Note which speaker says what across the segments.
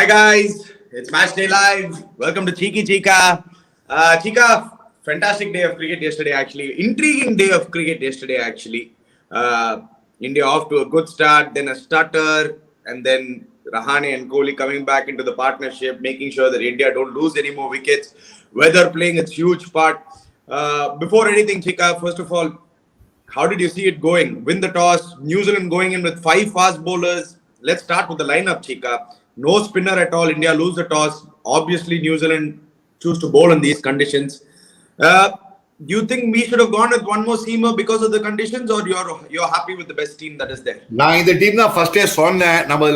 Speaker 1: Hi guys, it's Matchday Live. Welcome to Cheeka. Cheeka, fantastic day of cricket yesterday actually. Intriguing day of cricket yesterday actually. India off to a good start, then a stutter, and then Rahane and Kohli coming back into the partnership, making sure that India don't lose any more wickets. Weather playing its huge part. Before anything, Cheeka, first of all, how did you see it going? Win the toss. New Zealand going in with 5 fast bowlers. Let's start with the lineup, Cheeka. No spinner at all. India lose the toss. Obviously, New Zealand choose to bowl in these conditions. Do you think we should have gone with one more seamer because of the conditions, or you're happy with the best team that is there?
Speaker 2: நான் இந்த team தான் ஃபர்ஸ்டே சொன்னேன். நம்ம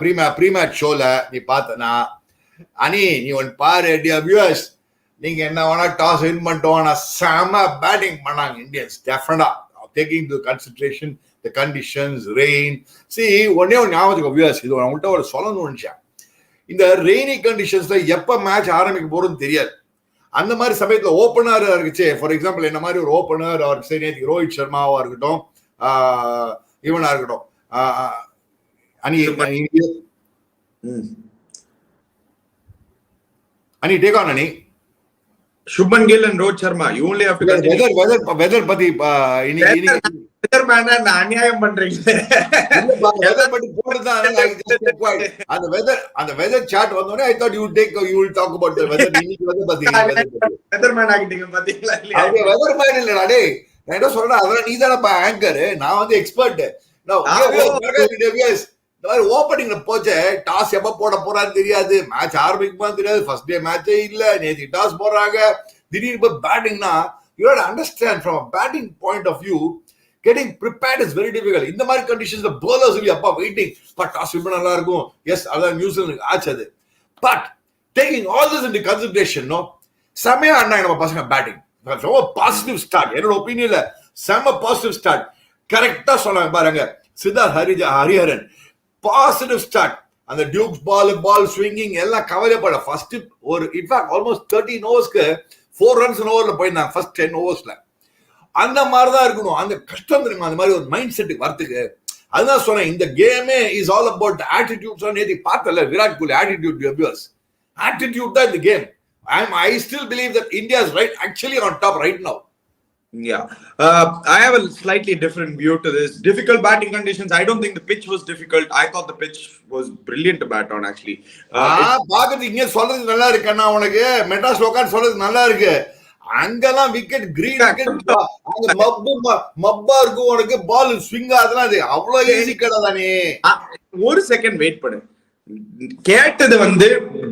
Speaker 2: ப்ரீமேட்ச் ஷோல நீ பார்த்தனா அனி நீ ஒன் பாரு வியூவர்ஸ், நீங்க என்ன வேணா டாஸ் வின் பண்ணிட்டோம். ஆனா செம பேட்டிங் பண்ணாங்க இந்தியன்ஸ். டெஃபினட்டா taking to consideration the conditions, rain. ஒன்னே ஒரு ஞாபகம் வியூவர்ஸ், இது உங்கள்கிட்ட ஒரு சொல்லணும்னு நினைச்சேன். இந்த ரெய்னி கண்டிஷன்ஸ்ல எப்ப மேட்ச் ஆரம்பிக்க போறதுன்னு தெரியாது. அந்த மாதிரி சமயத்துல ஓப்பனர் இருக்குச்சு. ஃபார் எக்ஸாம்பிள் என்ன மாதிரி ஒரு ஓப்பனர் சரி, நேற்று ரோஹித் சர்மாவா இருக்கட்டும், இவனா இருக்கட்டும், அனி டேக் ஆன் அனி
Speaker 1: Shubman, Gill and Rohit Sharma. You only have to continue.
Speaker 2: weather பத்தி
Speaker 1: weather man அநியாயம் பண்றீங்க.
Speaker 2: weather பத்தி போடுதான். அந்த weather chart வந்தோனே I thought you will talk about the weather. இன்னைக்கு weather பத்தி
Speaker 1: weather man ஆகிட்டீங்க பாத்தீங்களா?
Speaker 2: அது weather man இல்லடா டேய். நான் என்ன சொல்றேன், அதெல்லாம் நீ தானப்பா ஆங்கர், நான் வந்து எக்ஸ்பர்ட். ஓப்பனிங்ல போச்சு, டாஸ் எப்ப போட போறான்னு தெரியாது, மேட்ச் ஆரம்பிக்குமான்னு தெரியாது, ஃபர்ஸ்ட் டே மேட்சே இல்ல, நேற்று டாஸ் போடுறாங்க, திடீர்னு பேட்டிங்னா you have to understand from a batting point of view, getting prepared is very difficult. இந்த மாதிரி கண்டிஷன்ஸ்ல bowlers will be அப்பா வெயிட்டிங், டாஸ் வின் நல்லா இருக்கும். எஸ், அதான் நியூசிலாந்து ஆச்சு அது. But taking all this into consideration, செமையா ஆடினாங்க நம்ம பசங்க பேட்டிங். ரொம்ப பாசிட்டிவ் ஸ்டார்ட், என்னோட ஒப்பீனியன்ல செம்ம பாசிட்டிவ் ஸ்டார்ட். கரெக்டா சொன்னாங்க பாருங்க சித்தார்த் ஹரிஹரன், பாசிட்டிவ் ஸ்டார்ட். அந்த டியூக்ஸ் பால் ஸ்விங்கிங் எல்லாம் கவலைப்பட ஃபர்ஸ்ட் ஒரு இன்ஃபேக்ட் ஆல்மோஸ்ட் 13 ஓவர்ஸ்க்கு 4 runs ஓவர்ல போயிருந்தாங்க ஃபர்ஸ்ட் 10 ஓவர்ஸ்ல. அந்த மாதிரிதான் இருக்கணும். அந்த கஷ்டம் தெரியுமா, அந்த மாதிரி ஒரு மைண்ட் செட்டுக்கு வரதுக்கு. அதுதான் சொன்னேன், இந்த கேமே இஸ் ஆல் அபவுட் ஆட்டிடியூட். நேற்று பார்த்தல விராட் கோலி ஆட்டிடியூட் தான் இந்த game. I still believe that India is actually on top right now.
Speaker 1: Yeah, I have a slightly different view to this. Difficult batting conditions. I don't think the pitch was difficult. I thought the pitch was brilliant to bat on actually.
Speaker 2: பாக்குறது இங்க சொல்றது நல்லா இருக்கு அண்ணா, உனக்கு மெட்ராஸ் லோக்கால் சொல்றது நல்லா இருக்கு. அங்கெல்லாம் விக்கெட் கிரீன் விக்கெட், அங்க மப்பா இருக்கும், உனக்கு பால் ஸ்விங் ஆகுதுன்னா அது அவ்வளவு ஈஸி கிடையாதானே.
Speaker 1: ஒரு செகண்ட் வெயிட் பண்ணு. கேட்டது வந்து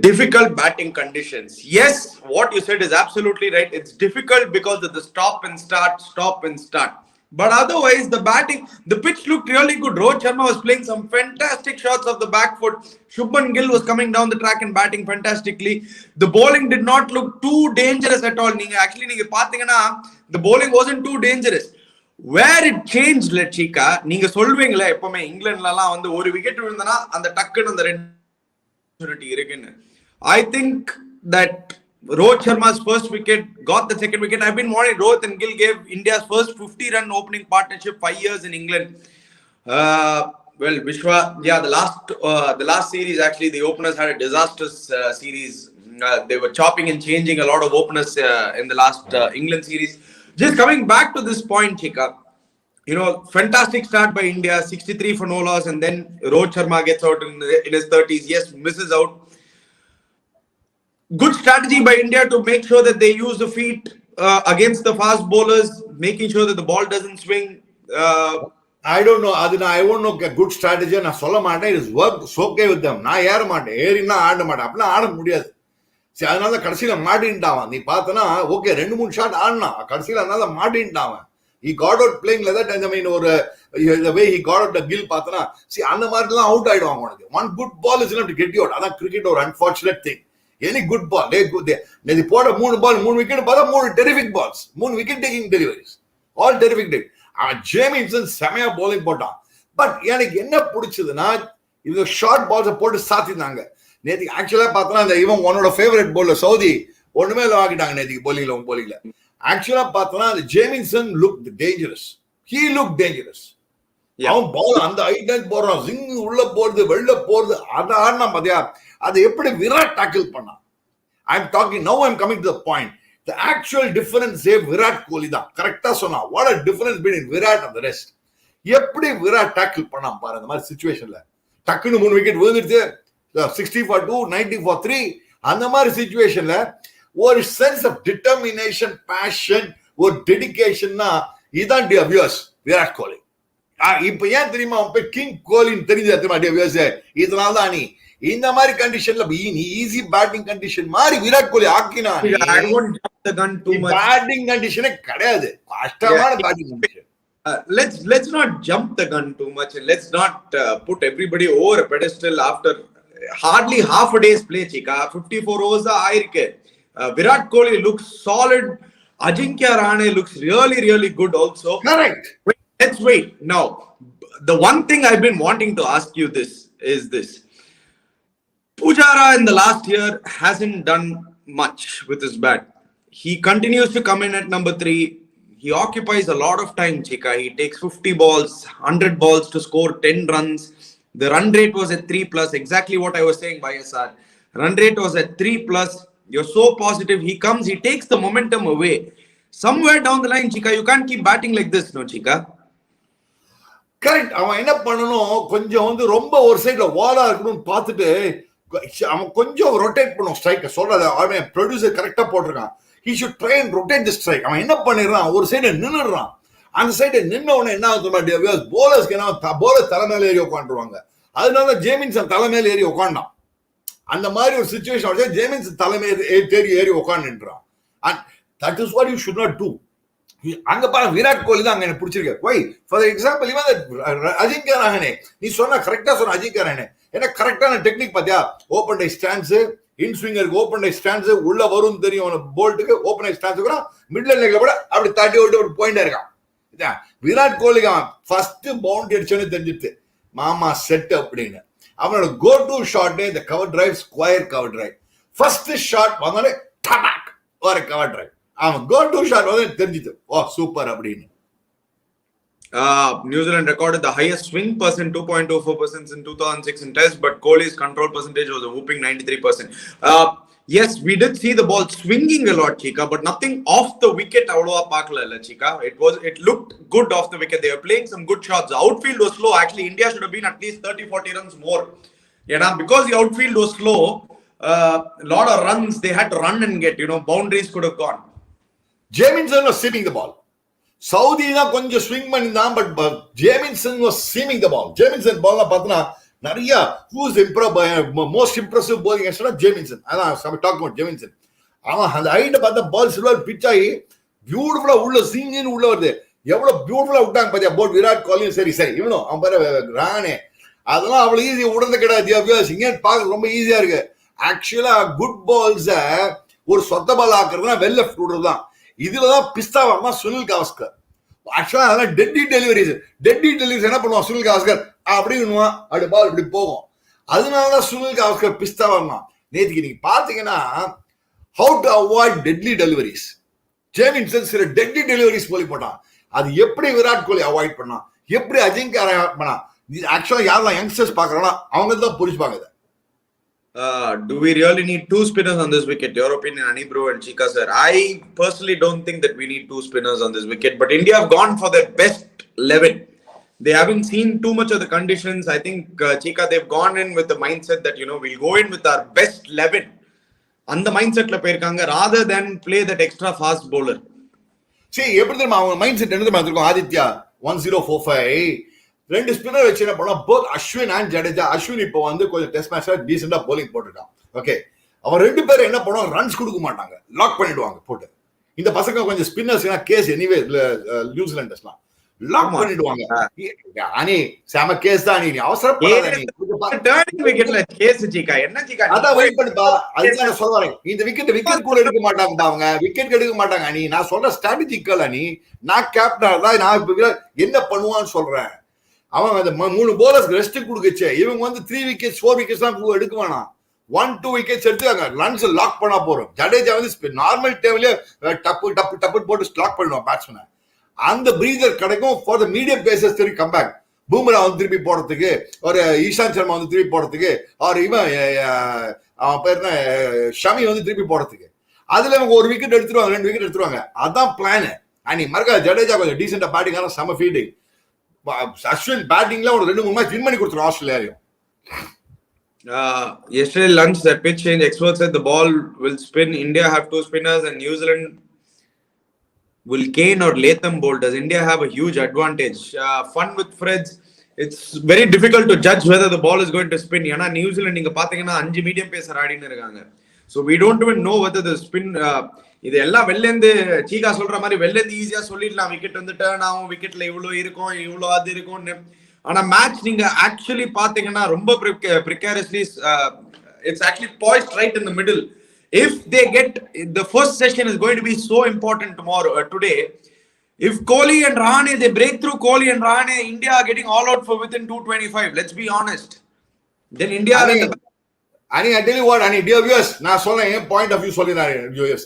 Speaker 1: difficult batting conditions. Yes, what you said is absolutely right. It's difficult because of the stop and start. But otherwise, the pitch looked really good. Rohit Sharma was playing some fantastic shots of the back foot. Shubman Gill was coming down the track and batting fantastically. The bowling did not look too dangerous at all. நீங்க பாத்தீங்கன்னா the bowling wasn't too dangerous. Where it changed, Cheeka, நீங்க சொல்வீங்களா எப்பவுமே இங்கிலாந்துலலாம் வந்து ஒரு wicket விழுந்தனா அந்த டக்குன்னு அந்த ரெண்டு இருக்குன்னு. I think that Rohit Sharma's first wicket got the second wicket. I've been wanting Rohit and Gill gave India's first 50-run opening partnership 5 years in England. Well, Vishwa, yeah, the last series actually the openers had a disastrous series. They were chopping and changing a lot of openers in the last England series. Just coming back to this point, Cheeka, fantastic start by India, 63 for no loss, and then Rohit Sharma gets out in his 30s. Yes, misses out. Good strategy by India to make sure that they use the feet against the fast bowlers, making sure that the ball doesn't swing.
Speaker 2: I don't know. I won't know good strategy. நான் சொல்ல மாட்டேன். It is worked okay with them. நான் ஏற மாட்டேன், ஏறினா ஆட மாட்டேன், அப்படிலாம் ஆட முடியாது. சரி, அதனால கடைசியில மாட்டின்ட்டான். நீ பார்த்தனா ஓகே 2-3 ஷாட் ஆடினா, கடைசியில அதனால மாட்டின்ட்டான். He got out playing like that. I mean, the way he got out the Gill பார்த்தனா, see அந்த மாதிரிலாம் அவுட் ஆயிடுவாங்க உனக்கு. One good ball is enough to get you out. அதான் கிரிக்கெட் ஒரு unfortunate thing. Any good ball, they போட 3 wicket பார்த்தா 3 terrific balls, 3 wicket taking deliveries, all terrific day. ஜேமின்சன் செமையா bowling போட்டான். பட் எனக்கு என்ன பிடிச்சதுன்னா இந்த ஷார்ட் பால்ஸை போட்டு சாத்தினாங்க. நேற்று ஆக்சுவலா பார்த்தோன்னா அந்த இவன் உன்னோட ஃபேவரட் பவுலர் சவுதி ஒண்ணுமே இல்லை ஆகிட்டாங்க நேற்றுக்கு bowling. ஆக்சுவலா பார்த்தோன்னா அந்த Jamieson look dangerous. He looked dangerous. அவன் பால் அந்த ஹைட் போடுறான், ஜிங் உள்ள போறது வெளில போறது, அதை ஆடினா பாத்தியா? அதை எப்படி விராட் டாக்கிள் பண்ணான்? I'm talking now. I'm coming to the point. The actual difference Virat Kohli தான். கரெக்டா சொன்னா. What a difference between Virat and the rest. எப்படி விராட் டாக்கிள் பண்ணான் பாரு அந்த மாதிரி சிச்சுவேஷன்ல. டக்குன்னு 3 விக்கெட் விழுந்துருச்சு, 60 for 2, 90 for 3. அந்த மாதிரி சிச்சுவேஷன்ல ஒரு சென்ஸ் ஆஃப் டிட்டர்மினேஷன், பேஷன், ஒரு டெடிகேஷன்னா இதான் வியூவர்ஸ் விராட் கோலி. இப்ப ஏன் தெரியுமா அவன் போய் கிங் கோலின்னு தெரிஞ்சு தெரியுமா வியூவர்ஸ்? இதனால தான் நீ இந்த மாதிரி கண்டிஷன்ல ஈஸி பேட்டிங் கண்டிஷன் மாதிரி விராட் கோலி ஆக்கினா பேட்டிங் கண்டிஷனே கிடையாது, கஷ்டமான batting condition.
Speaker 1: Let's not jump the gun too much and let's not put everybody over a pedestal after hardly half a day's play. Cheeka 54 overs ஆயிருக்கு. Virat Kohli looks solid. Ajinkya Rahane looks really good also.
Speaker 2: Correct.
Speaker 1: Let's wait. Now, the one thing I've been wanting to ask you is this. Pujara in the last year hasn't done much with his bat. He continues to come in at number 3. He occupies a lot of time, Cheeka. He takes 50 balls, 100 balls to score 10 runs. The run rate was at 3+, exactly what I was saying by SR. Run rate was at 3+. You're so positive. He comes, he takes the momentum away. Somewhere down the line, Cheeka, you can't keep batting like this, no, Cheeka?
Speaker 2: Correct. அவன் என்ன பண்ணணும், கொஞ்சம் வந்து ரொம்ப ஒரு சைட்ல வாலா இருக்கணும்னு பார்த்துட்டு அவன் கொஞ்சம் ரொட்டேட் பண்ணும் ஸ்ட்ரைக்கை. சொல்றது அவன் ப்ரொடியூசர் கரெக்டா போட்டிருக்கான். he should try and rotate the strike. அவன் என்ன பண்ணிடுறான், ஒரு சைடு நின்னுடுறான். அந்த சைடு நின்ன உடனே என்ன ஆகுது, போலர்ஸ்க்கு என்ன, போலர் தலைமையில ஏறி உட்காந்துருவாங்க. அதனால ஜேமின்சன் தலைமையில ஏறி உட்காண்டான். அந்த மாதிரி ஒரு சிச்சுவேஷன் ஜேமின்சன் தலைமையில ஏறி உட்காந்துன்றான். and that is what you should not do. அங்க பாருங்க விராட் கோலி தான் அங்க எனக்கு பிடிச்சிருக்கு. வை ஃபார் எக்ஸாம்பிள் இவன் அஜிங்கியா ரஹானே, நீ சொன்ன கரெக்டா சொன்ன அஜிங்கியா ரஹானே என்ன கரெக்டான டெக்னிக் பாத்தியா? ஓபன் டை ஸ்டான்ஸ், இன் ஸ்விங்கருக்கு ஓபன் டை ஸ்டான்ஸ் உள்ள வரும் தெரியும், போல்ட்டுக்கு ஓபன் டை ஸ்டான்ஸ் கூட மிடில் லெக்ல கூட அப்படி தட்டி விட்டு ஒரு பாயிண்டா இருக்கான். விராட் கோலிக்கு அவன் ஃபர்ஸ்ட் பவுண்டரி அடிச்சோன்னு தெரிஞ்சிட்டு மாமா செட் அப்படின்னு. அவனோட கோ டு ஷாட் இந்த cover drive, square cover drive. First shot வந்தாலே டபாக் ஒரு கவர் டிரைவ். அவன் கோ டு ஷாட் வந்து தெரிஞ்சிட்டு ஓ சூப்பர் அப்படின்னு.
Speaker 1: New Zealand recorded the highest swing percent, 2.24% in 2006 in Test, but Kohli's control percentage was a whooping 93%. Yes, we did see the ball swinging a lot, Cheeka, but nothing off the wicket. Avlova paakla illa Cheeka. It looked good off the wicket. They were playing some good shots. The outfield was slow. Actually, India should have been at least 30-40 runs more. Because the outfield was slow, a lot of runs they had to run and get. Boundaries could have gone.
Speaker 2: Jamison was seaming the ball. Saudi தான் கொஞ்சம் swing பண்ணிதான், but ஜேமின்சன் was seaming த பால். ஜேமின்சன் பால்ல பார்த்தனா நிறைய whose most impressive bowling ஆக்சுவலா ஜேமின்சன். அதான் talk about ஜேமின்சன். அவன் அந்த ஹைட் பார்த்தா பால் சில்வர் பிட்ச் ஆகி பியூட்டிஃபுல்லா உள்ள சிங்கின்னு உள்ள வருது. எவ்வளவு பியூட்டிஃபுல்லா விட்டாங்க பாத்தியா போட் விராட் கோலியும் சரி இவனும் அவன் பாரு ராணே. அதெல்லாம் அவ்வளவு ஈஸி உடனே கிடையாது. இங்கே பார்க்க ரொம்ப ஈஸியா இருக்கு. ஆக்சுவலா குட் பால்ஸ ஒரு சொத்த பால் ஆக்குறதுனா வெல் லெஃப்ட் விடுறதுதான். இதுலதான் பிஸ்தா வரமா சுனில் கவாஸ்கர். ஆக்சுவலா அதெல்லாம் டெட்டி டெலிவரிஸ் என்ன பண்ணுவான் சுனில் கவாஸ்கர் அப்படின்னு அப்படி பால் இப்படி போகும். அதனாலதான் சுனில் கவாஸ்கர் பிஸ்தா வரணும். நேற்றுக்கு நீங்க பாத்தீங்கன்னா how to avoid deadly deliveries, Jamieson சில டெட்லி டெலிவரிஸ் போலி போட்டான். அது எப்படி விராட் கோலி அவாய்ட் பண்ணான், எப்படி அஜிங்கியா அவாய்ட் பண்ணா. ஆக்சுவலா யாரெல்லாம் யங்ஸ்டர்ஸ் பாக்குறாங்களோ அவங்க தான் புரிஞ்சுப்பாங்க இதை.
Speaker 1: Do we really need 2 spinners on this wicket? Your opinion, Ani bro and Cheeka sir. I personally don't think that we need 2 spinners on this wicket, but India have gone for their best 11. They haven't seen too much of the conditions. I think Cheeka, they've gone in with the mindset that we'll go in with our best 11. And the mindset la poirukanga rather than play that extra fast bowler.
Speaker 2: See, எப்படி தெரியுமா அவங்க mind set என்ன தெரியுமா இருக்கும்? ஆதித்யா 1045 ரெண்டு spinner வச்சு என்ன பண்ணா போத் அஸ்வின் அண்ட் ஜடேஜா. அஸ்வின் இப்போ வந்து கொஞ்சம் டெஸ்ட் மேட்ச்ல டீசெண்டா போலிங் போட்டுட்டான். ஓகே, அவன் ரெண்டு பேரும் என்ன பண்ணுவாங்க, ரன்ஸ் கொடுக்க மாட்டாங்க, லாக் பண்ணிடுவாங்க போட்டு. இந்த பசங்க கொஞ்சம் ஸ்பின்னர்ஸ் கேஸ் எனிவே நியூசிலாண்டர்ஸ்லாம் லாக் பண்ணிடுவாங்க. அனி செம கேஸ் தான். நீ அவசரப்படாத, அதான் வெயிட் பண்ணுப்பா. அதுதான் சொல்ல வரேன். இந்த விக்கெட் கூட எடுக்க மாட்டாங்கப்பா அவங்க, விக்கெட் எடுக்க மாட்டாங்க. அனி நான் சொல்ற ஸ்ட்ராட்டஜிக்கல் அனி. நான் கேப்டன் தான், நான் என்ன பண்ணுவான்னு சொல்றேன். அவன் அந்த 3 bowlers ரெஸ்ட் கொடுக்கச்சு. இவங்க வந்து 3 wickets 4 wickets தான் எடுக்க வேணாம், 1-2 wickets எடுத்துக்காங்க, ரன்ஸ் லாக் பண்ணா போறோம். ஜடேஜா வந்து நார்மல் டைம்லயே டப்பு போட்டு லாக் பண்ணுவான் பேட்ஸ்மேன். அந்த பிரீதர் கிடைக்கும் for the medium pacers to come back. Bumrah வந்து திருப்பி போடுறதுக்கு, ஒரு ஈஷாந்த் சர்மா வந்து திருப்பி போடுறதுக்கு, ஒரு இவன் அவன் பேர் என்ன ஷமி வந்து திருப்பி போடுறதுக்கு. அதுல அவங்க ஒரு விக்கெட் எடுத்துருவாங்க, 2 விக்கெட் எடுத்துருவாங்க. அதான் பிளான். அண்ட் மறக்கா ஜடேஜா கொஞ்சம் டீசெண்டா பேட்டிங் ஆனா செம ஃபீல்டிங். அஸ்வின் பேட்டிங்ல ஒரு 2-3 மேட்ச் வின் பண்ணி கொடுத்துரும் ஆஸ்திரேலியாவையும்.
Speaker 1: Yesterday lunch, that pitch change, experts said the ball will spin. India have 2 spinners and New Zealand will Kane or Latham bowl. Does India have a huge advantage? Fun with Freds. It's very difficult to judge whether the ball is going to spin. ஏன்னா New Zealand நீங்க பாத்தீங்கன்னா 5 medium phasor ஆடின்னு இருக்காங்க. So we don't even know whether the spin இது எல்லாம் வெள்ளேந்து சீகா சொல்ற மாதிரி வெள்ளேந்து ஈஸியா சொல்லிடலாம். விக்கெட் வந்து டர்ன் ஆகும், விக்கெட்ல இவ்வளவு இருக்கும், இவ்வளவு அது இருக்கும்னு. ஆனா மேட்ச் நீங்க ஆக்சுவலி பாத்தீங்கன்னா ரொம்ப precariously it's actually poised right in the middle. If they get the first session is going to be so important today. If Kohli and Rahane, they break through Kohli and Rahane, India are getting all out for within 225. Let's be honest. Then India.
Speaker 2: I tell you what, dear viewers, நான் சொல்றேன் என் point of view சொல்லிடுறேன் viewers.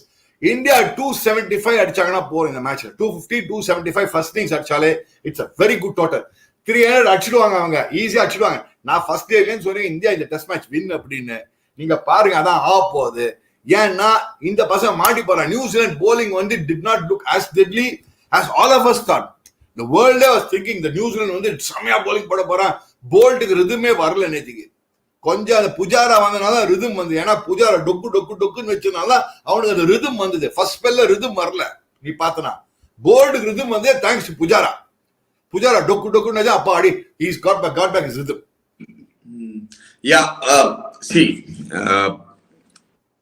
Speaker 2: India 275 அடிச்சாங்கன்னா போறோம் இந்த மேட்ச்ல. 250 275 first innings அடிச்சாலே it's a very good total. 300 அடிச்சிடுவாங்க, அவங்க ஈஸியா அடிச்சிடுவாங்க. நான் ஃபர்ஸ்ட் டேலேன்னு சொன்னேன் இந்தியா இந்த டெஸ்ட் மேட்ச் வின் அப்படின்னு. நீங்க பாருங்க அதான் போகுது. ஏன்னா இந்த பசங்க மாட்டி போறாங்க. நியூசிலாந்து bowling வந்து did not look as deadly as all of us thought. The world was thinking the New Zealand வந்து செமையா bowling போட போறான். போல்ட்டுக்கு ரிதமே வரல நேத்திக்கு. கொஞ்சம் அந்த புஜாரா வந்தனால ரிதம் வந்து, ஏன்னா புஜாரா டொக்கு டொக்கு டொக்குன்னு வச்சதுனால அவனுக்கு அந்த ரிதம் வந்தது. ஃபர்ஸ்ட் ஸ்பெல்ல ரிதம் வரல. நீ பார்த்தனா போல்டுக்கு ரிதம் வந்து தேங்க்ஸ் டு புஜாரா. புஜாரா டொக்கு டொக்குன்னு அப்பா அடி he's got back his rhythm.
Speaker 1: Yeah, see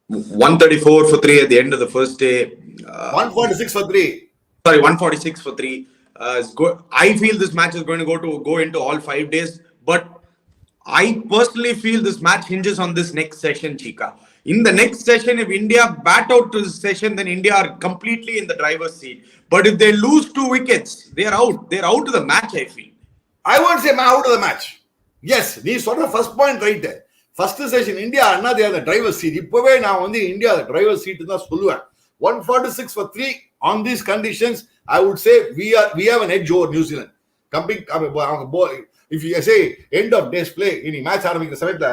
Speaker 1: 134 for 3 at the end of the first day.
Speaker 2: 146 for 3.
Speaker 1: Sorry, 146 for 3. I feel this match is going to go into all 5 days, but I personally feel this match hinges on this next session, Cheeka. In the next session, if India bat out to this session, then India are completely in the driver's seat. But if they lose 2 wickets, they're out. They're out of the match, I feel.
Speaker 2: I won't say out of the match. Yes, நீ சொல்ற first point right. First session India அண்ணா they are the driver seat. இப்பவே நான் வந்து India driver seat தான் சொல்லுவேன். 146 for 3 on these conditions, I would say we have an edge over New Zealand. If you say end of day's play இனி match ஆரம்பிக்கிற சமயத்துல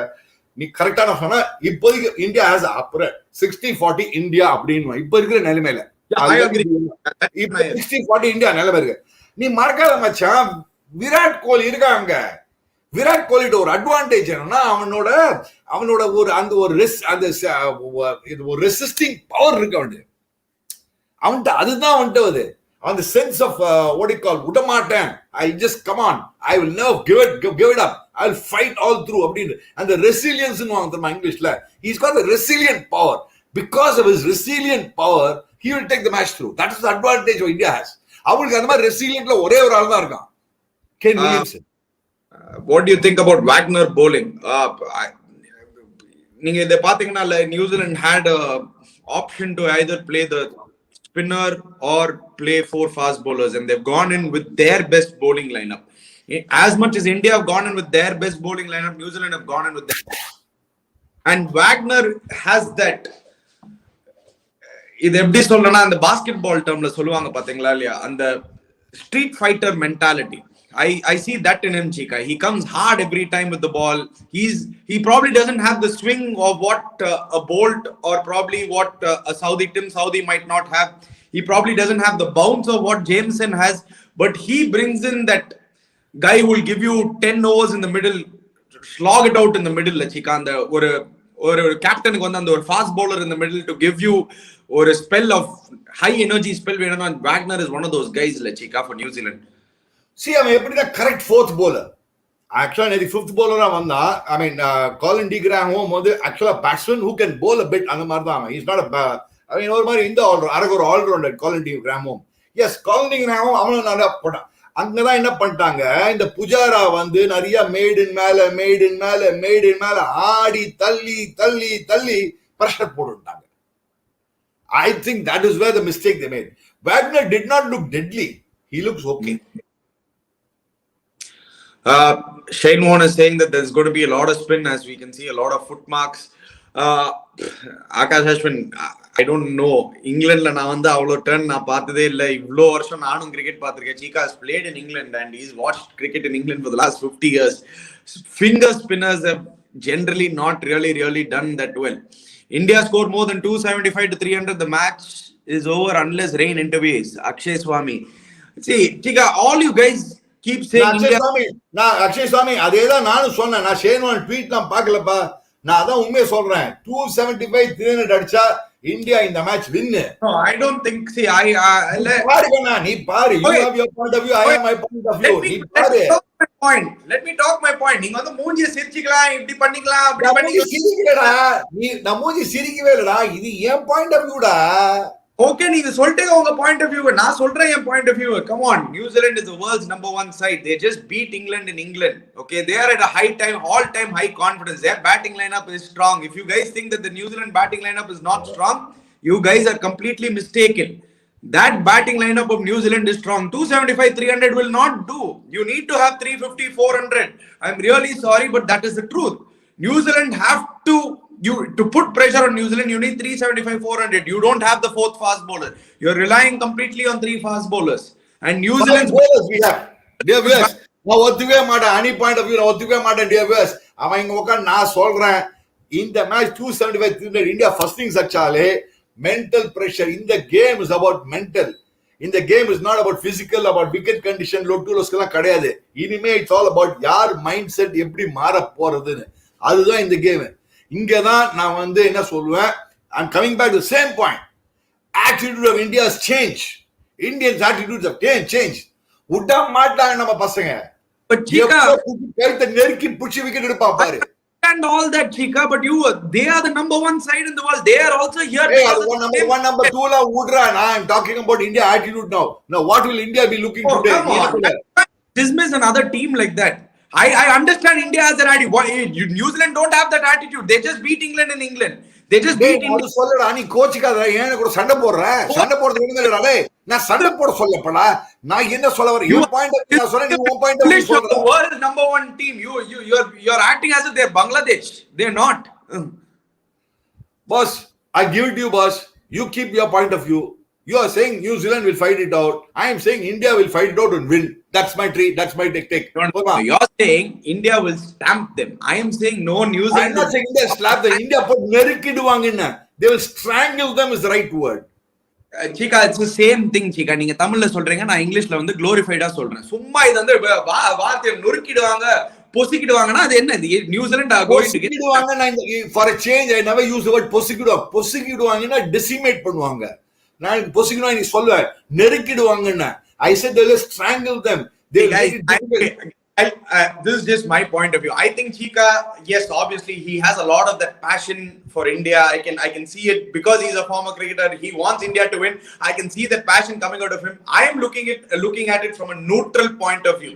Speaker 2: நீ கரெக்டான சொன்னா இப்போதைக்கு இந்தியா ஹேஸ் அப்புற 60-40 இந்தியா அப்படின்னு இப்ப இருக்கிற நிலைமையில 60-40 இந்தியா நிலைமை இருக்கு. நீ மறக்காத மச்சான், விராட் கோலி இருக்காங்க. விராட் கோலிட்ட ஒரு அட்வான்டேஜ் என்னன்னா அவனோட ஒரு அந்த ஒரு ரெசிஸ்டிங் பவர் இருக்கு அவன்கிட்ட. அதுதான் வந்துட்டு அது அந்த sense of what you call விடமாட்டேன், I just come on, I will never give it up, I will fight all through அப்படின்னு அந்த ரெசிலியன்ஸ் வாங்க தெரியுமா இங்கிலீஷ்ல. he's got the resilient power. Because of his resilient power, he will take the match through. That is the advantage of India has. அவங்களுக்கு அந்த மாதிரி ரெசிலியன்ட்ல ஒரே ஒரு ஆள் தான் இருக்கான், Kane Williamson.
Speaker 1: What do you think about Wagner bowling? நீங்க இத பாத்தீங்கன்னா New Zealand had a option to either play the spinner or play 4 fast bowlers, and they've gone in with their best bowling lineup. As much as India have gone in with their best bowling lineup, New Zealand have gone in with their. And Wagner has that. இது எப்படி சொல்லணும்னா அந்த basket பால் டர்ம்ல சொல்லுவாங்க பாத்தீங்களா இல்லையா, அந்த street fighter mentality. I see that in him, Cheeka. He comes hard every time with the ball. He probably doesn't have the swing of what a Bolt or probably what a Tim Southee might not have. He probably doesn't have the bounce of what Jameson has, but he brings in that guy who will give you 10 overs in the middle, slog it out in the middle, Cheeka. And ஒரு கேப்டனுக்கு வந்து அந்த ஒரு fast bowler in the middle to give you ஒரு spell of high energy spell வேணும்னா Wagner is one of those guys, Cheeka, for New Zealand.
Speaker 2: See, அவன் எப்படின்னா correct fourth bowler. ஆக்சுவலா நேத்து ஃபிஃப்த் bowler வந்தா. I mean காலின் டி கிராஹம் வந்து ஆக்சுவலா batsman who can bowl a bit அந்த மாதிரி தான் அவன். He's not a ஒரு மாதிரி இந்த ஒரு allrounder Colin de Grandhomme. Yes, Colin de Grandhomme அவனும் நல்லா போட்டான். அங்கதான் என்ன பண்ணிட்டாங்க, இந்த புஜாரா வந்து நிறைய மேடின் மேல ஆடி தள்ளி தள்ளி தள்ளி பிரஷர் போட்டுட்டாங்க. I think that is where the mistake they made. Wagner did not look deadly. He looks okay.
Speaker 1: Shane Warne is saying that there's going to be a lot of spin, as we can see a lot of foot marks. Akash Ashwin, I don't know. இங்கிலாந்துல நான் வந்து அவ்வளவு turn நான் பார்த்ததே இல்ல. இவ்வளோ வருஷம் நானும் கிரிக்கெட் பார்த்திருக்கேன். Cheeka has played in England and he's watched cricket in England for the last 50 years. Finger spinners have generally not really done that well. India scored more than 275 to 300. The match is over unless rain intervenes. Akshay Swami. See, Cheeka, all you guys keep saying
Speaker 2: Akshay சுவாமி அதே தான் நானும் சொன்னேன். நான் Shane Warne ட்வீட்லாம் பார்க்கலப்பா. நான் அதான் உண்மையை சொல்றேன். 275 300 அடிச்சா இந்தியா இந்த match win.
Speaker 1: No, I don't think. See,
Speaker 2: பாருங்க, நீ பாரு. You have your point of view, I have my point of view. நீ பாரு.
Speaker 1: Let me talk my point. நீங்க வந்து மூஞ்சிய சிரிச்சிக்கலாம், இப்படி பண்ணிக்கலாம், அப்படி பண்ணிக்கலாம்.
Speaker 2: சிரிக்கலடா. நான் மூஞ்சி சிரிக்கவே இல்லடா. இது என் பாயிண்ட் ஆஃப் வியூடா.
Speaker 1: Okay, நீங்க சொல்லிட்டீங்க உங்க பாயிண்ட் ஆஃப் வியூ. நான் சொல்றேன் என் point of view. Come on, New Zealand is the world's #1 side. They just beat England in England. Okay, they are at a all-time high confidence. Their batting lineup is strong. If you guys think that the New Zealand batting lineup is not strong, you guys are completely mistaken. That batting lineup of New Zealand is strong. 275 300 will not do. You need to have 350 400. I'm really sorry, but that is the truth. New Zealand have to put pressure on New Zealand, you need 375 400. You don't have the fourth fast bowler. You're relying completely on 3 fast bowlers. And New Zealand's
Speaker 2: bowlers we have. Dear viewers, நான் ஒத்துக்கவே மாட்டேன். any point of view நான் ஒத்துக்கவே மாட்டேன். Dear viewers, அவன் இங்க உட்கார்ந்து நான் சொல்றேன் இந்த மேட்ச் 275 300 இந்தியா ஃபர்ஸ்ட் இன்னிங்ஸ் அடிச்சாலே mental pressure. In the game is about mental. In the game is not about physical, about wicket condition, low to lows எல்லாம் கிடையாது. இனிமே it's all about யார் மைண்ட் செட் எப்படி மாற போறதுன்னு. அதுதான் இந்த கேம். இங்கதான் நான் வந்து என்ன சொல்லுவேன். I'm coming back to the same point. Attitude of India has changed. Indians attitudes have changed. விட மாட்டாங்க நம்ம பசங்க.
Speaker 1: But Cheeka,
Speaker 2: கைத்த நெருக்கி புடிச்சு விக்கெட் எடுப்பா பாரு.
Speaker 1: And all that, Cheeka, but they are the #1 side in the world. They are also here.
Speaker 2: Hey, number 1, number 2 la udra. I'm talking about India attitude now. Now, what will India be looking today?
Speaker 1: Come on. Dismiss another team like that. I understand India has that attitude. New Zealand don't have that attitude. They just beat England in England. They just beat England.
Speaker 2: சொல்லடா நீ கோச்சுக்காத. ஏன் கூட சண்டை போடுற? சண்டை போடுறது என்னடா டேய்? நான் சண்டை போட சொல்லப்படா. நான் என்ன சொல்ல வரேன்? your point of view சொல்றேன். நீ உன் point of view சொல்ற.
Speaker 1: The world #1 team. You're acting as if they're Bangladesh. They're not.
Speaker 2: Boss, I give it to you, boss. You keep your point of view. You are saying New Zealand will fight it out. I am saying India will fight it out and win. That's my treat. That's my take.
Speaker 1: You're saying India will stamp them. I am saying no, New Zealand.
Speaker 2: I'm not saying India slap them. India put நெருக்கிடுவாங்கன்னு. They will strangle them is the right word.
Speaker 1: Cheeka, it's the same thing, Cheeka. நீங்க தமிழ்ல சொல்றீங்க, நான் இங்கிலீஷ்ல வந்து glorifiedா சொல்றேன். சும்மா இது வந்து வார்த்தையை நொறுக்கிடுவாங்க, பொசிக்கிடுவாங்கன்னா அது என்ன? New Zealand are going to get.
Speaker 2: For a change, I never use the word பொசிக்கிடுவாங்க. பொசிக்கிடுவாங்கன்னா decimate பண்ணுவாங்க. நான் பொசிக்கிடுவாங்க நீ சொல்லுவேன். நெருக்கிடுவாங்கன்னா I said they will strangle them. They
Speaker 1: this is just my point of view. I think Cheeka, yes, obviously he has a lot of that passion for India. I can see it because he's a former cricketer. He wants India to win. I can see that passion coming out of him. I am looking at it from a neutral point of view.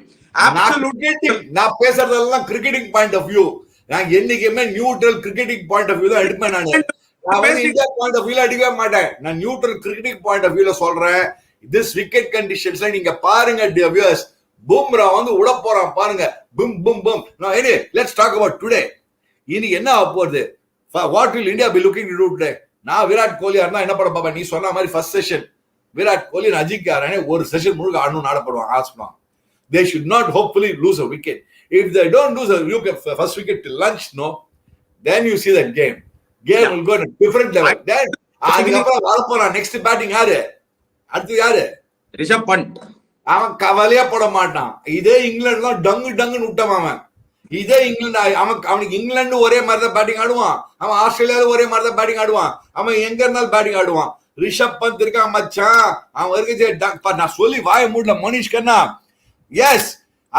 Speaker 1: Absolutely.
Speaker 2: நான் பேசுறதெல்லாம் cricketing point of view. நான் என்னைக்குமே neutral cricketing point of view தான் எடுப்பேன் நான். நான் India point of view அடிக்கவே மாட்டேன். நான் neutral cricketing point of view ல சொல்றேன். This wicket conditions நீங்க பாருங்க dear viewers. Bumrah வந்து உட போறான் பாருங்க. Boom. Now anyway, let's talk about today. இன்னைக்கு என்ன ஆக போகுது? What will India be looking to do today? நான் விராட் கோலி இருந்தா என்ன பண்ண பாப்பா? நீ சொன்ன மாதிரி ஃபர்ஸ்ட் செஷன் விராட் கோலி அஜிங்கா ரஹானே ஒரு செஷன் முழுக்க ஆடணும் ஆடப்படுவாங்க ஆசனம். They should not hopefully lose a wicket. If they don't lose a first wicket till lunch, no, then you see that game will go to a different level. Then அதுக்கப்புறம் வர போறான் next batting யாரு? அடுத்து யாரு?
Speaker 1: ரிஷப் பண்ட்.
Speaker 2: அவன் கவலையா போட மாட்டான். இதே இங்கிலாந்து தான் டங்குன்னு விட்டான் அவன். இதே இங்கிலாந்து அவனுக்கு இங்கிலாந்து ஒரே மாதிரி தான் பேட்டிங் ஆடுவான். அவன் ஆஸ்திரேலியாவில் ஒரே மாதிரி தான் பேட்டிங் ஆடுவான். அவன் எங்க இருந்தாலும் பேட்டிங் ஆடுவான். ரிஷப் பந்த் இருக்கான் மச்சான். அவன் இருக்கு நான் சொல்லி வாய மூடல Manish Kanna. Yes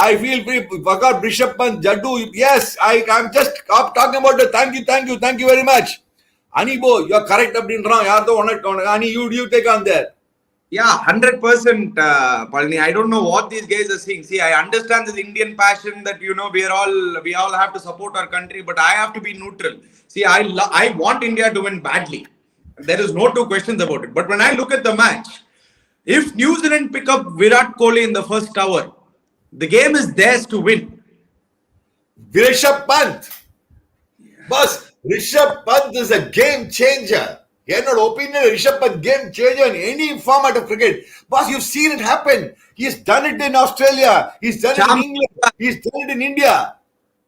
Speaker 2: I feel free. Forgot Rishabh Pant, Jaddu. Yes, I'm just talking about it. Thank you very much. Anibo, you're correct. அப்படின்றான் யார்தோ உனக்கு Ani, you take on that.
Speaker 1: Yeah, 100%, Palani. I don't know what these guys are saying. See, I understand this Indian passion that we all have to support our country, but I have to be neutral. See, I want India to win badly. There is no two questions about it. But when I look at the match, if New Zealand pick up Virat Kohli in the first hour, the game is theirs to win.
Speaker 2: Rishabh Pant. Boss, Rishabh Pant is a game changer. என்னோட opinion Rishabh Pant game changer in any format of cricket. Boss, you've seen it happen. He's done it in Australia. He's done it in England. He's done it in India.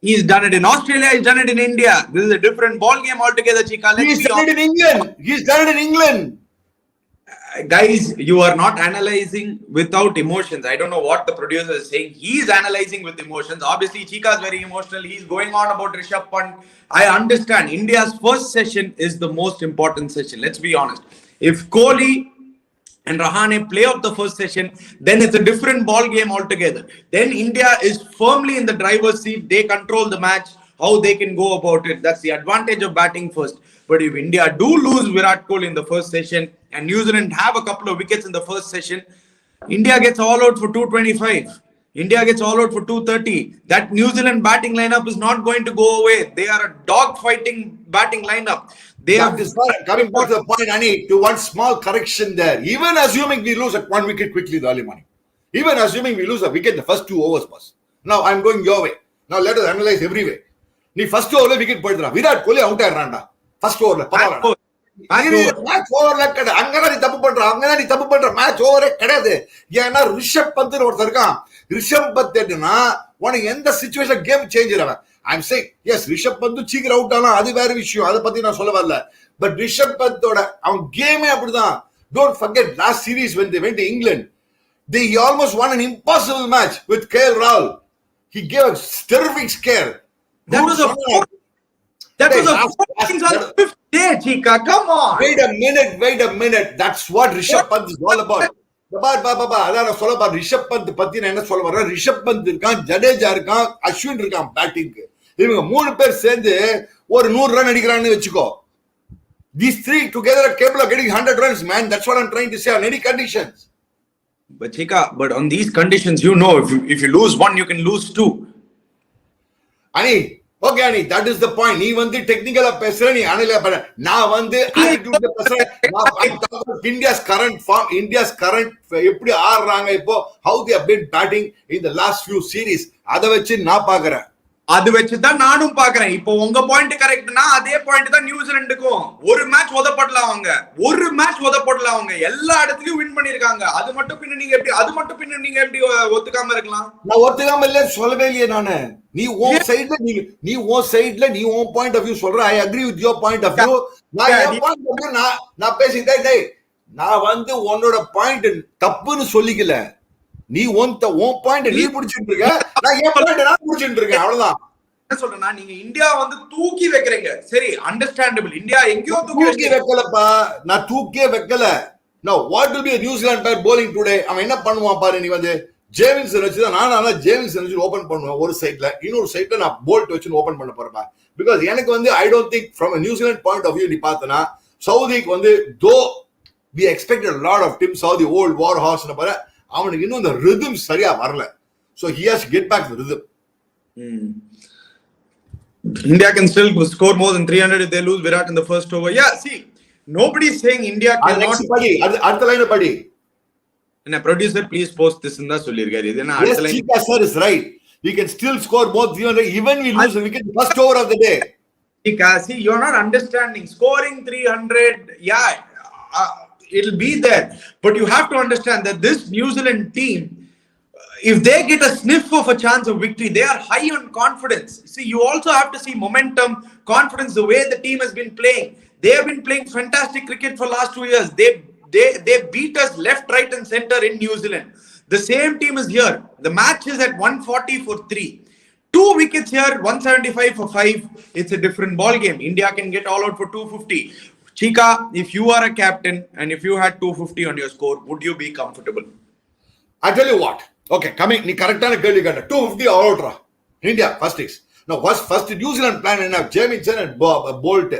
Speaker 1: He's done it in Australia. He's done it in India. This is a different ball game altogether, Cheeka.
Speaker 2: He's done it in England. He's done it in England.
Speaker 1: Guys, you are not analyzing without emotions. I don't know what the producer is saying. He's analyzing with emotions. Obviously, Cheeka is very emotional. He's going on about Rishabh Pant. I understand. India's first session is the most important session. Let's be honest. If Kohli and Rahane play out the first session, then it's a different ball game altogether. Then India is firmly in the driver's seat. They control the match, how they can go about it. That's the advantage of batting first. But if India do lose Virat Kohli in the first session and New Zealand have a couple of wickets in the first session, India gets all out for 225. India gets all out for 230. That New Zealand batting lineup is not going to go away. They are a dog-fighting batting lineup. They are
Speaker 2: coming back to the point, Ani, to one small correction there. Even assuming we lose one wicket quickly in the early morning. Even assuming we lose a wicket in the first 2 overs, boss. Now I'm going your way. Now let us analyze every way. Nee first over wicket போயிடுறா. Virat Kohli out ஆயிடுறான்டா. First ஓவர்ல பரவாயில்லை. Match ஓவர்ல கிடையாது. அங்கதான் நீ தப்பு பண்ற. அங்கதான் நீ தப்பு பண்ற. மேட்ச் ஓவரே கிடையாது. ஏன்னா ரிஷப் பந்த்னு ஒருத்தர் இருக்கான். ரிஷப் பந்த் என்னன்னா உனக்கு எந்த சிச்சுவேஷன் கேம் சேஞ்சர் அவன். I'm saying, yes, Rishabh bandh சீக்கிரம் அவுட் ஆனா அது வேற விஷயம். அதை பத்தி நான் சொல்ல வரல. பட் ரிஷப் பந்தோட அவன் கேமே அப்படிதான். Don't forget last series when they went to England, they almost won an impossible match with KL Rahul. He gave a terrific scare.
Speaker 1: That was a 5th day, Cheeka. Come on.
Speaker 2: Wait a minute. That's what Rishabh Pant is all about. அதான் சொல்ல பாரு. ரிஷப் பந்த் பத்தி நான் என்ன சொல்ல வரேன். ரிஷப் பந்த் இருக்கான், ஜடேஜா இருக்கான், அஸ்வின் இருக்கான் பேட்டிங்க்கு. இவங்க 3 பேர் சேர்ந்து ஒரு 100 run அடிக்கிறான்னு வெச்சுக்கோ. These 3 together are capable of getting 100 runs, man. That's what I'm trying to say on any conditions.
Speaker 1: But Cheeka, but on these conditions, you know, if you lose 1, you can lose 2.
Speaker 2: Ani, okay, Ani, that is the point. நீ வந்து டெக்னிக்கலா பேசுற, நீ analyse பண்ண. நான் வந்து ஆட்டிட்யூட்ல பேசுறேன். India's current form, India's current எப்படி ஆடுறாங்க இப்போ, how they have been batting in the last few series. அத வச்சு நான் பாக்குறேன்.
Speaker 1: அது வச்சுதான் நானும் பாக்குறேன். இப்போ உங்க பாயிண்ட் கரெக்ட்னா அதே பாயிண்ட் தான் நியூசிலாந்துக்கும். ஒரு மேட்ச் உதப்படல அவங்க. எல்லா இடத்துலயும் வின் பண்ணிருக்காங்க. அது மட்டும் பின்ன நீங்க எப்படி ஒத்துக்காம இருக்கலாம்? நான்
Speaker 2: ஒத்துக்காம இல்ல சொல்லவே இல்லையே நானு. நீ உன் சைடுல நீ உன் பாயிண்ட் ஆஃப் வியூ சொல்ற. I agree with your point of view. நான் பேசிட்டேன். நான் வந்து உன்னோட பாயிண்ட் தப்புன்னு சொல்லிக்கல. நீ உன் பாயிண்ட் நீ புடிச்சிட்டு இருக்க, நான் என் பாயிண்ட் நான் புடிச்சிட்டு இருக்கேன். அவ்வளவுதான்.
Speaker 1: என்ன சொல்றேன்னா, நீங்க இந்தியா வந்து தூக்கி வைக்கிறீங்க. சரி, அண்டர்ஸ்டாண்டபிள். இந்தியா எங்கேயோ
Speaker 2: தூக்கி வைக்கலப்பா. நான் தூக்கியே வைக்கல. Now what will be a New Zealand player bowling today? அவன் என்ன பண்ணுவான் பாரு. நீ வந்து ஜேமின்சன் வச்சுதான் நான் ஜேமின்சன் வச்சு ஓபன் பண்ணுவேன் ஒரு சைட்ல. இன்னொரு சைட்ல நான் போல்ட் வச்சு ஓபன் பண்ண போறேன். பிகாஸ் எனக்கு வந்து I don't think from a New Zealand point of view நீ பார்த்தனா சவுதிக்கு வந்து though we expected a lot of Tim Southee old war horse பாரு, அவனுக்கு இன்னும் அந்த ரிதம் சரியா வரல. So he has to get back to the rhythm.
Speaker 1: India can still score more than 300 if they lose Virat in the first over. Yeah, see, nobody is saying India cannot.
Speaker 2: அடுத்த line படி.
Speaker 1: என்ன producer please post this in the சொல்லிருக்காரு. இது என்ன
Speaker 2: அடுத்த line? Cheeka sir is right. We can still score more 300 even we lose the wicket first over of the day.
Speaker 1: Cheeka, see, you're not understanding. Scoring 300, yeah, it'll be there, but you have to understand that this New Zealand team, if they get a sniff of a chance of victory, they are high on confidence. See, you also have to see momentum, confidence, the way the team has been playing. They have been playing fantastic cricket for last 2 years. They beat us left, right and center in New Zealand. The same team is here. The match is at 140 for 3. 2 wickets here, 175 for 5. It's a different ball game. India can get all out for 250. Cheeka, if you are a captain and if you had 250 on your score, would you be comfortable?
Speaker 2: I tell you what. Okay, coming. நீ கரெக்டான கேள்வி கேட்ட. 250 all out. India first is. Now first New Zealand plan என்ன? Jamison and Bolt.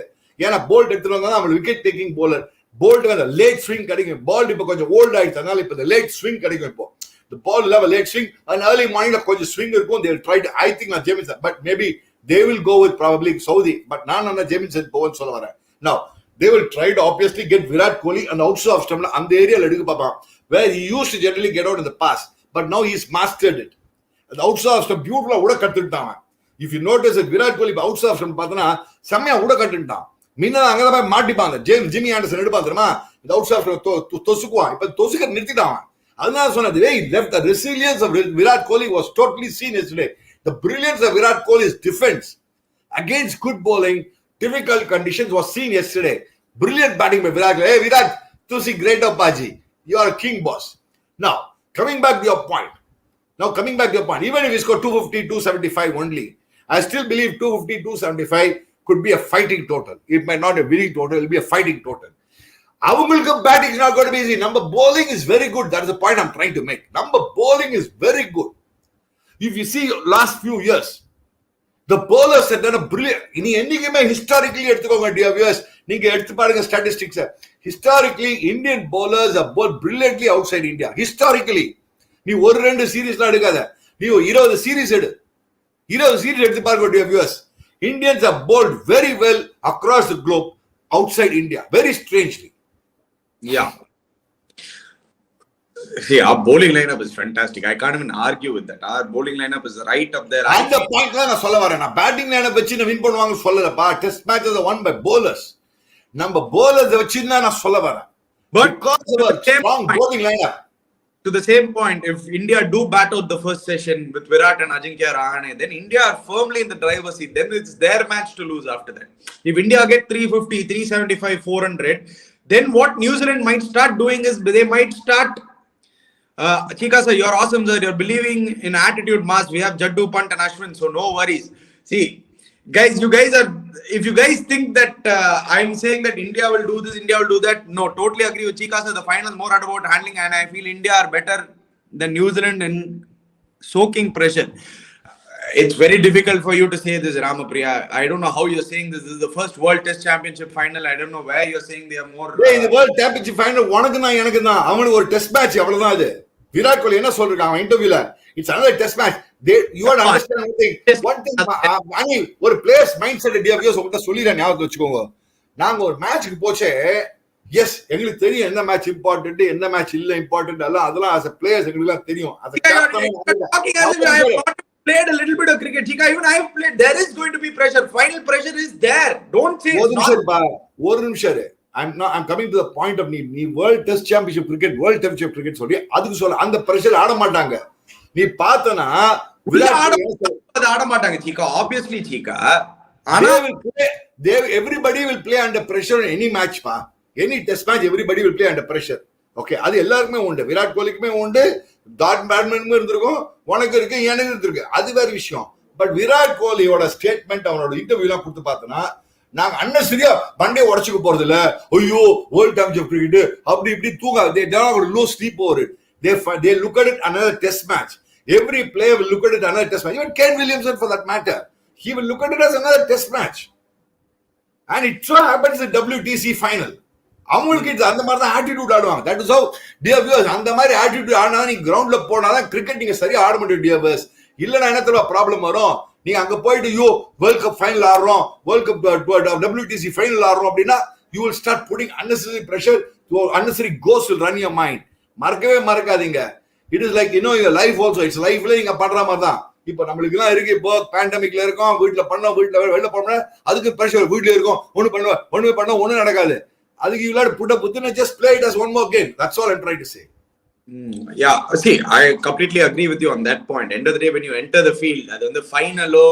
Speaker 2: ஏன்னா bolt எடுத்துருவாங்க தான் அவங்க wicket taking bowler. Bolt அந்த லேட் ஸ்விங் கிடைக்கும். பால் இப்போ கொஞ்சம் ஓல்ட் ஆயிடுச்சு, அதனால இப்போ இந்த லேட் ஸ்விங் கிடைக்கும். இப்போ the ball will have a late swing and early morning கொஞ்சம் swing இருக்கும். They will try to, I think, Jamison, but maybe they will go with probably Saudi. But நான் Jamison போவன்னு சொல்ல வரேன். Now they will try to obviously get Virat Kohli and outside of stump அந்த ஏரியால எடுக்க பார்ப்பான், where he used to generally get out in the past, but now he's mastered it. The outside of stump beautiful உட கட்டுட்டான். If you notice that Virat Kohli outside of stump பார்த்தனா செம்மையா உட கட்டுட்டான். முன்ன அங்கதான் போய் மாட்டிப்பாங்க. ஜிம்மி ஆண்டர்சன் எடுப்பான் தெரியுமா, இந்த அவுட் சாஃப்ட் தொசுக்குவான். இப்ப தொசுக்க நிறுத்திட்டான். அதனால சொன்னது, he left the resilience of Virat Kohli was totally seen yesterday. The brilliance of Virat Kohli's defense against good bowling, difficult conditions was seen yesterday. Brilliant batting by Virat. Hey Virat, to see great up Baji. You are a king boss. Now, coming back to your point. Even if he scored 250, 275 only, I still believe 250, 275 could be a fighting total. It might not be a winning total, it will be a fighting total. Avungalukku batting is not going to be easy. Number bowling is very good. That is the point I'm trying to make. Number bowling is very good. If you see last few years, the bowlers have done a brilliant. இனி என்னைக்குமே historically எடுத்துக்கோங்க dear viewers. நீங்க எடுத்து பாருங்க statistics. Historically, Indian bowlers have bowled brilliantly outside India. Historically. நீ ஒரு ரெண்டு சீரீஸ்லாம் எடுக்காத. நீ 20 சீரீஸ் எடு. 20 சீரீஸ் எடுத்து பாருங்க dear viewers. Indians have bowled very well across the globe outside India. Very strangely.
Speaker 1: Yeah. See, our bowling lineup is fantastic. I can't even argue with that. Our bowling lineup is right up there.
Speaker 2: And the point நான் சொல்ல வரேன், நான் batting lineup வச்சு நான் win பண்ணுவாங்க சொல்லலப்பா. Test matches are won by bowlers. நம்ம bowlers வச்சு தான் நான் சொல்ல வரேன்.
Speaker 1: But
Speaker 2: because of a strong bowling lineup.
Speaker 1: To the same point, if India do bat out the first session with Virat and Ajinkya Rahane, then India are firmly in the driver's seat. Then it's their match to lose after that. If India get 350, 375, 400, then what New Zealand might start doing is they might start. Cheeka sir, you're awesome sir. You're believing in attitude mass. We have Jaddu, Pant and Ashwin, so no worries. See, guys, if you guys think that I'm saying that India will do this, India will do that, no, totally agree with Cheeka sir. The final is more about handling, and I feel India are better than New Zealand in soaking pressure. It's very difficult for you to say this, Ramapriya. I don't know how you're saying this. This is the first World Test Championship final. I don't know where you're saying they are more.
Speaker 2: Hey, the World Championship final, உனக்கு நான் எனக்கு தான். அவனுக்கு ஒரு test match அவ்வளவுதான் அது. விராட் கோலி என்ன சொல்றான் அவன் இன்டர்வியூல, it's another test match. You want to understand one thing. Ani ஒரு players mind set dear views உங்கள்ட்ட சொல்லிறேன், ஞாபகம் வச்சுக்கோங்க. நாங்க ஒரு மேட்ச்க்கு போச்சே, எஸ் எங்களுக்கு தெரியும் எந்த மேட்ச் இம்பார்ட்டன்ட் எந்த மேட்ச் இல்ல இம்பார்ட்டன்ட் அதெல்லாம் as a players எங்களுக்கு எல்லாம் தெரியும்.
Speaker 1: Played a little bit of cricket. Cheeka, even I have played. There is going to be pressure. Final pressure is there. Don't say
Speaker 2: it's not. ஒரு நிமிஷம். I'm coming to the point of நீ World Test Championship cricket, World Championship cricket சொல்லி அதுக்கு சொல்ல அந்த pressure ஆட மாட்டாங்க. நீ பார்த்தனா
Speaker 1: ஆட மாட்டாங்க Cheeka. Obviously Cheeka.
Speaker 2: Everybody will play under pressure in any match pa. Any test match everybody will play under pressure. Okay, அது எல்லாருக்குமே உண்டு. விராட் கோலிக்குமே உண்டு, பேட்ஸ்மேனுமே இருந்திருக்கும், உனக்கு இருக்கு, எனக்கு இருக்கு, அது வேற விஷயம். பட் விராட் கோலியோட ஸ்டேட்மெண்ட் அவனோட இன்டர்வியூலாம் கொடுத்து பார்த்தனா, நாங்க அன்னசரியா பண்டே உடைச்சுக்க போறது இல்ல, ஐயோ வேர்ல்ட் சாம்பியன்ஷிப் கிரிக்கெட் அப்படி இப்படி தூங்காது. They don't have to lose sleep over it. They look at it another test match. Every player will look at it another test match. Even Kane Williamson for that matter, he will look at it as another test match. And it so happens the WTC final. அவங்களுக்கு அந்த மாதிரி தான் attitude ஆடுவாங்க. That is how dear viewers, அந்த மாதிரி attitude ஆடினா நீங்க கிரவுண்ட்ல போனாதான் கிரிக்கெட் நீங்க சரியா ஆட முடியும் டியர் வியூவர்ஸ். இல்லைன்னா என்ன தெரியுமா ப்ராப்ளம் வரும், நீங்க அங்க போயிட்டு வேர்ல்ட் கப் ஃபைனல் ஆடுறோம், வேர்ல்ட் கப் WTC ஃபைனல் ஆடுறோம் அப்படின்னா you will start putting unnecessary pressure, unnecessary ghosts will run your mind. மறக்காதீங்க. It is like your life also, it's லைஃப்ல நீங்க பண்ற மாதிரி தான். இப்ப நம்மளுக்கு எல்லாம் இருக்கு, இப்போ பேண்டமிக்ல இருக்கோம், வீட்டுல பண்ணோம், வீட்டுல வெளில போனோம்னா அதுக்கு பிரஷர், வீட்டுல இருக்கும், ஒண்ணு பண்ண ஒண்ணு நடக்காது. அதுக்கு you have to put up with it and just play it as one more game. That's all I'm trying to say.
Speaker 1: Yeah, see, I completely agree with you on that point. End of the day, when you enter the field, அது வந்து ஃபைனலோ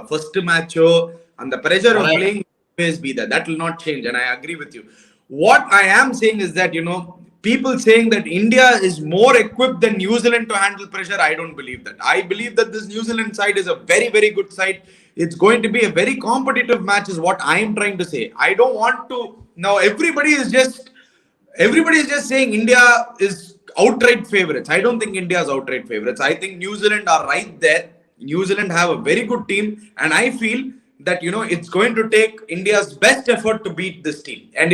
Speaker 1: first மேட்சோ, அந்த pressure of playing will always be there. That will not change, and I agree with you. What I am saying is that people saying that India is more equipped than New Zealand to handle pressure, I don't believe that. I believe that this New Zealand side is a very, very good side. It's going to be a very competitive match is what I am trying to say. I don't want to. Now everybody is just saying India is outright favorites. I don't think India is outright favorites. I think New Zealand are right there. New Zealand have a very good team, and I feel that it's going to take India's best effort to beat this team. And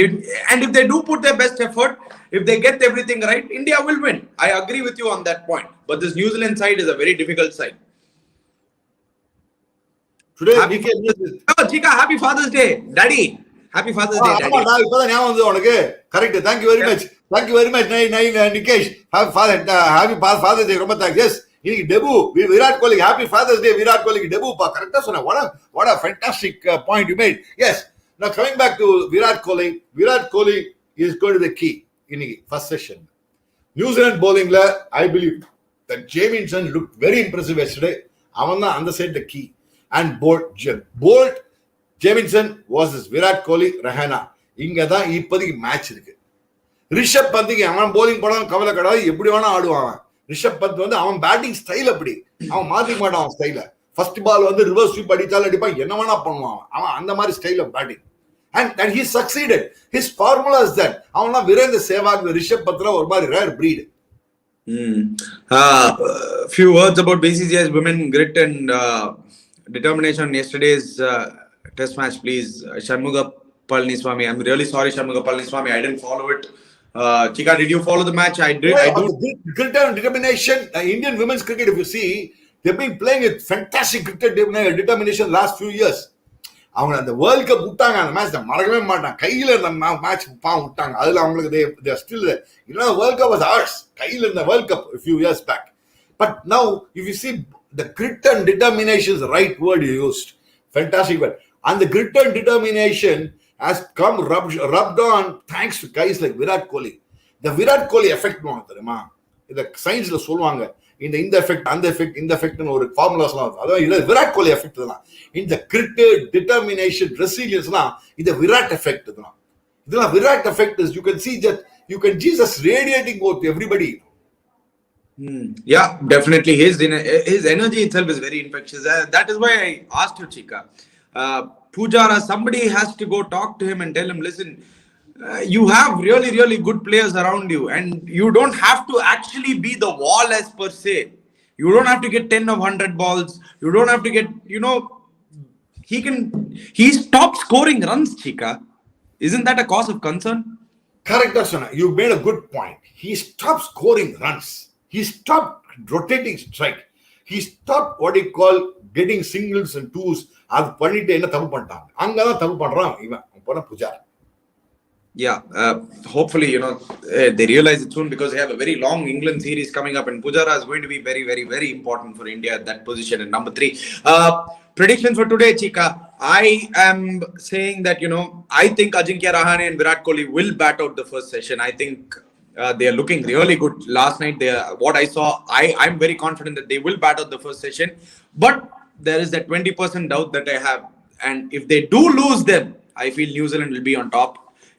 Speaker 1: if they do put their best effort, if they get everything right, India will win. I agree with you on that point. But this New Zealand side is a very difficult side.
Speaker 2: Today,
Speaker 1: Cheeka, happy Father's Day, Daddy. Happy Father's Day, Daddy.
Speaker 2: இப்பதான் ஞாபகம் வந்து உனக்கு. Correct. Thank you very much. Thank you very much, Nikesh. Happy Father's Day. ரொம்ப thanks. Yes. இன்னைக்கு debut Virat Kohli. Happy father's டே Virat கோலிக்கு debut பா. கரெக்டா சொன்ன. What a fantastic point you made. Yes, Now coming back to Virat Kohli is going to be the key in the first session. New Zealand bowling, I believe that Jamieson looked very impressive yesterday. Avana on the side the key. And Bolt, Jamieson versus Virat Kohli, Rahane. இங்க தான் இப்போதைக்கு match இருக்கு. ரிஷப் பந்துக்கு அவன் polling போடாம கவலை கிடையாது, எப்படி வேணா ஆடுவான். ரிஷப் பந்த் வந்து அவன் பேட்டிங் ஸ்டைல் அப்படி, அவன் மாத்திக்க மாட்டான் அவன் ஸ்டைல. ஃபர்ஸ்ட் பால் வந்து ரிவர்ஸ் ஸ்வீப் அடிச்சாலும் அடிப்பான், என்ன வேணா பண்ணுவான் அவன் அந்த மாதிரி style of batting. And he succeeded. His formula is that அவனா வீரேந்திர சேவாக், ரிஷப் பந்த்ல ஒரு மாதிரி rare breed.
Speaker 1: Few words about BCCI's women grit and determination yesterday's test match, please. Sharmuga Palniswamy. I'm really sorry, Sharmuga Palniswamy. I didn't follow it. Cheeka, did you follow the match? I did. I do.
Speaker 2: Grit and determination. Indian women's cricket, if you see, they've been playing with fantastic cricket determination last few years. அவங்க அந்த world cup விட்டாங்க, அந்த match மறக்கவே மாட்டாங்க. கையில இருந்த match பாவம் விட்டாங்க. அதுல அவங்களுக்கு they are still there. You know, the World Cup was ours. கையில இருந்த world cup a few years back. But now, if you see, the grit and determination is the right word you used. Fantastic word. And the grit and determination has come rubbed on thanks to guys like Virat Kohli. The Virat Kohli effect தெரியுமா, இந்த சயின்ஸ்ல சொல்லுவாங்க, இந்த effect அந்த effect இந்த எஃபெக்ட்னு ஒரு ஃபார்முலாஸ்லாம் இருக்கு. அதான் இது விராட் கோலி எஃபெக்ட் தான். இந்த கிரிட், டிட்டர்மினேஷன், ரெசிலியன்ஸ்லாம் இந்த விராட் எஃபெக்ட் தான். இதெல்லாம் Virat effect is, you can see that you can Jesus radiating out to everybody.
Speaker 1: Yeah, definitely. His energy itself is very infectious. That is why I asked you, Cheeka. Pujara, somebody has to go talk to him and tell him, listen, you have really, really good players around you, and you don't have to actually be the wall as per se. You don't have to get 10 of 100 balls. You don't have to get, he stopped scoring runs, Cheeka. Isn't that a cause of concern?
Speaker 2: Correct, Asana. You made a good point. He stopped scoring runs. He stopped rotating strike. He stopped what he call getting singles and twos. அது பண்ணிட்டு என்ன தப்பு பண்ணிட்டாங்க, அங்கதான் தப்பு பண்றான் இவன் போன Pujara.
Speaker 1: Yeah, hopefully, they realize it soon, because they have a very long England series coming up, and Pujara is going to be very, very, very important for India at that position at number 3. Predictions for today, Cheeka. I am saying that, I think Ajinkya Rahane and Virat Kohli will bat out the first session. I think they are looking really good. Last night, what I saw, I'm very confident that they will bat out the first session. But there is that 20% doubt that I have. And if they do lose them, I feel New Zealand will be on top.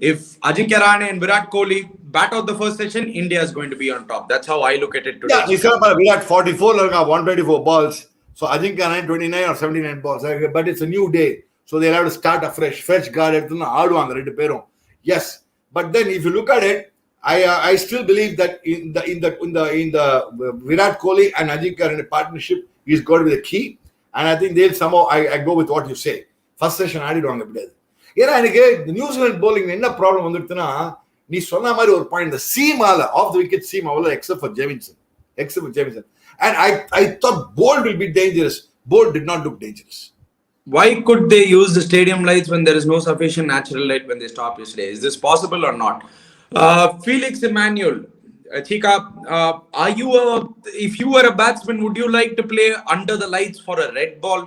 Speaker 1: If Ajinkya Rahane and Virat Kohli bat out the first session, India is going to be on top. That's how I look at it today.
Speaker 2: Yeah, you said Virat 44, 124 balls. So Ajinkya Rahane 29 or 79 balls. But it's a new day, so they'll have to start afresh. Fresh guard எடுத்துனா ஆடுவாங்க ரெண்டு பேரும். Yes, but then if you look at it, I still believe that in the Virat Kohli and Ajinkya Rahane partnership is going to be the key. And I think they'll somehow, I go with what you say. First session ஆடிடுவாங்க எப்படியாது. ஏன்னா எனக்கு New Zealand bowling என்ன problem வந்துடுதுன்னா, நீ சொன்ன மாதிரி ஒரு point, இந்த சீமால ஆஃப் தி விக்கெட் சீம் அவ்வளோ except for Jamieson. And I thought Bolt will be dangerous. Bolt did not look dangerous.
Speaker 1: Why could they use the stadium lights when there is no sufficient natural light when they stopped yesterday? Is this possible or not? Felix Emmanuel, Cheeka, if you were a batsman, would you like to play under the lights for a red ball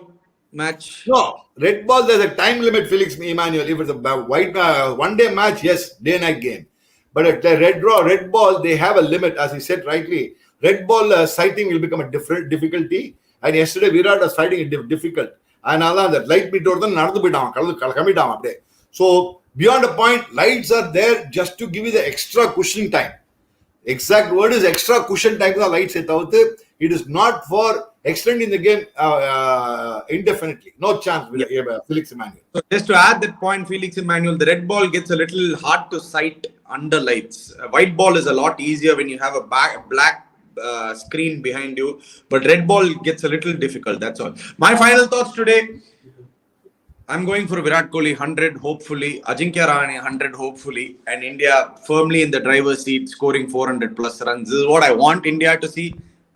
Speaker 1: match?
Speaker 2: No, red ball, there's a time limit, Felix Emmanuel. If it's a white one-day match, yes, day-night game. But at the red ball, they have a limit, as he said rightly. Red ball sighting will become a difficulty. And yesterday, Virat was fighting it difficult. And that light meter then நடந்து போய்ட்டான், கமிட்டான் அப்படியே. So beyond a point, lights are there just to give you the extra cushion time. Exact word is extra cushion time. The lights தவிர்த்து, it is not for extending the game indefinitely. No chance with Felix Emmanuel.
Speaker 1: So just to add that point, Felix Emmanuel, the red ball gets a little hard to sight under lights. White ball is a lot easier when you have a black screen behind you, but red ball gets a little difficult. That's all. My final thoughts today, I'm going for Virat Kohli 100, hopefully, Ajinkya Rahane 100, hopefully, and India firmly in the driver's seat, scoring 400 plus runs. This is what I want India to see.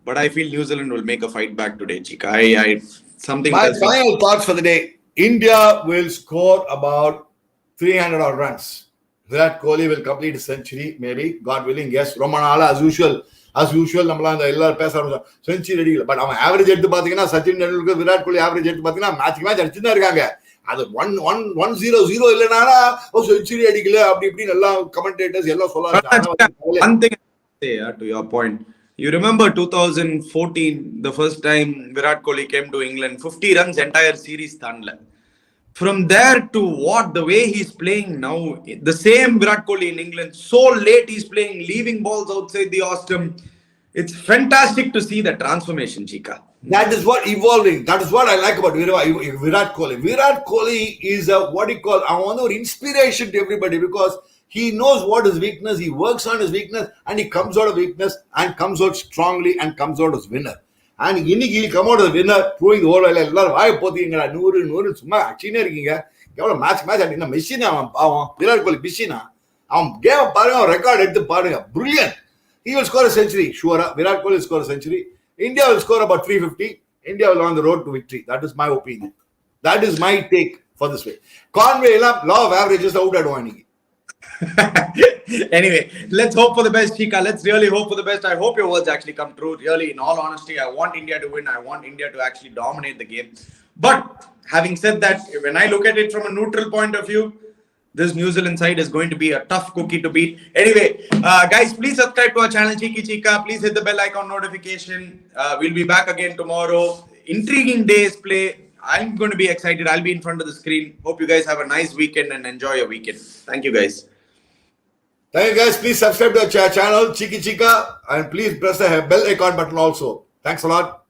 Speaker 1: But I feel New Zealand will make a fight back today, Cheeka.
Speaker 2: My final thoughts for the day. India will score about 300 odd runs. Virat Kohli will complete a century, maybe. God willing, yes. Romanala, as usual, நம்மளா அந்த எல்லாரும் பேச ஆரம்பிச்சோம், century அடிக்கல. But அவன் average எடுத்து பார்த்தீங்கன்னா, Sachin Tendulkar, Virat Kohli average எடுத்து பார்த்தீங்கன்னா, மேட்ச் அடிச்சுதான் இருக்காங்க. அது 1-0 இல்லைனா செஞ்சுரி அடிக்கல அப்படி இப்படின்னு எல்லாம் கமெண்டேட்டர்ஸ் எல்லாம் சொல்ல.
Speaker 1: One thing I say to your point, you remember 2014, the first time Virat Kohli came to England, 50 runs entire series thanla. From there to what, the way he's playing now, the same Virat Kohli in England, so late he's playing, leaving balls outside the off stump. It's fantastic to see the transformation, Cheeka.
Speaker 2: That is what evolving. That is what I like about Virat Kohli. Virat Kohli is what you call an inspiration to everybody because he knows what his weakness. He works on his weakness and he comes out of weakness and comes out strongly and comes out as winner. And he'll come out as a winner, proving the whole எல்லாரும் வாய் போத்தீங்கடா 100 சும்மா அச்சினே இருக்கீங்க. எவ்வளவு match அடினா மெஷினா அவன் விராட் கோலி பிஷினா அவன் game பாருங்க, அவன் record எடுத்து பாருங்க. Brilliant. He will score a century. Sure, Virat Kohli will score a century. India will score about 350. India will on the road to victory. That is my opinion. That is my take for this way. Conway, law of averages out at one.
Speaker 1: Anyway, let's hope for the best, Cheeka. Let's really hope for the best. I hope your words actually come true. Really, in all honesty, I want India to win. I want India to actually dominate the game. But having said that, when I look at it from a neutral point of view, this New Zealand side is going to be a tough cookie to beat. Anyway, guys, please subscribe to our channel, Cheeka. Please hit the bell icon notification. We'll be back again tomorrow. Intriguing day's play. I'm going to be excited. I'll be in front of the screen. Hope you guys have a nice weekend and enjoy your weekend. Thank you, guys.
Speaker 2: Thank you, guys. Please subscribe to our channel, Cheeka, and please press the bell icon button also. Thanks a lot.